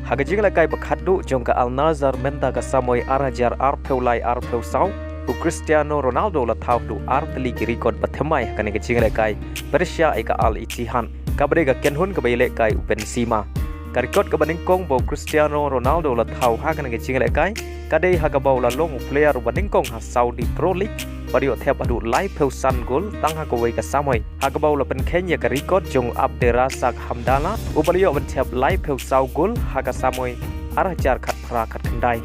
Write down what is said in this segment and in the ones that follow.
hak Jingialehkai bakhadu jongka Al Nazar menta ka samoy arajar arpeulai arpeu sau u Cristiano Ronaldo la thau du Tylli ki record ba Thymmai kane ka Jingialehkai Persia ai ka Al Ittihad kabre ka kenhun ka Jingialehkai u Benzema ka record ka baningkong bo Cristiano Ronaldo la thau ha kane ka Jingialehkai kadai ha ka baw la long player baningkong ha Saudi Pro League Pario thep adu live peu san gol tang ha Kawei ka samoy ha ka baw la pen Kenya ka record jong Abderasak Hamdala u pario ben thep live peu sau gol ha ka samoy arajar khat phra khat khandai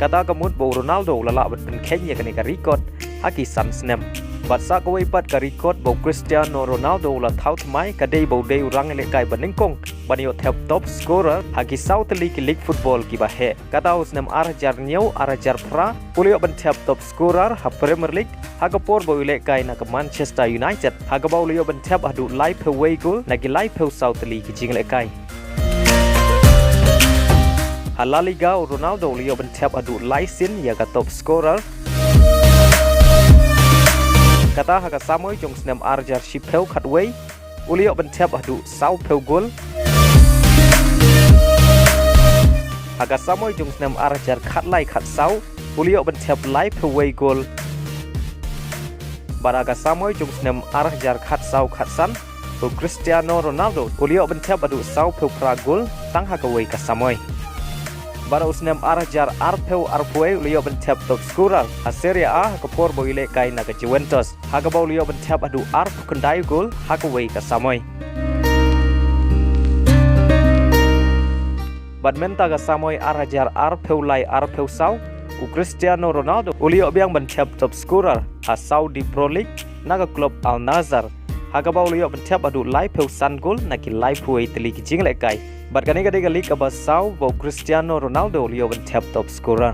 kata kamut bo Ronaldo lala pen Kenya ka ni ka record ha ki san snem bat sa Kawei pat ka record bo Cristiano Ronaldo la thau Thymmai ka dei bo dei rang Jingialehkai baningkong banio thep top scorer ha ki South League League football ki ba he kata usnem arajar nyau arajar phra pulio ben thep top scorer ha Premier League Hagapor bo Jingialehkai na ka Manchester United hagabaw liyo ben thep adu live away goal na gi live South League ki Jingialehkai La Liga Ronaldo liyo ben thep adu license ya ka top scorer kata haga samoy jong snem arjar shipeu Kawei ulio ben thep adu sau peu goal haga samoy jong snem arjar khatlai khat sau ulio ben thep live away goal Baraga samoy jong snem arajar khat sau khat san u Cristiano Ronaldo ulio ben thep adu sau peu pra gol tang ha Kawei ka samoy bara usnem arajar arpeu arpue ulio ben thep top scorer a Serie A ka por bo Jingialehkai na ka Juventus ha ka baw ulio ben thep adu arp kandai gol ha Kawei ka samoy badmenta ka samoy arajar arpeu lai arpeu sau u Cristiano Ronaldo ulio biang ben thep top scorer a Saudi Pro League naga club Al Nazar hagabaw ulio ben thep adu live peu san gol na ki live huai Tylli ki Jingialehkai bat kani ka league aba sau bo Cristiano Ronaldo ulio ben thep top scorer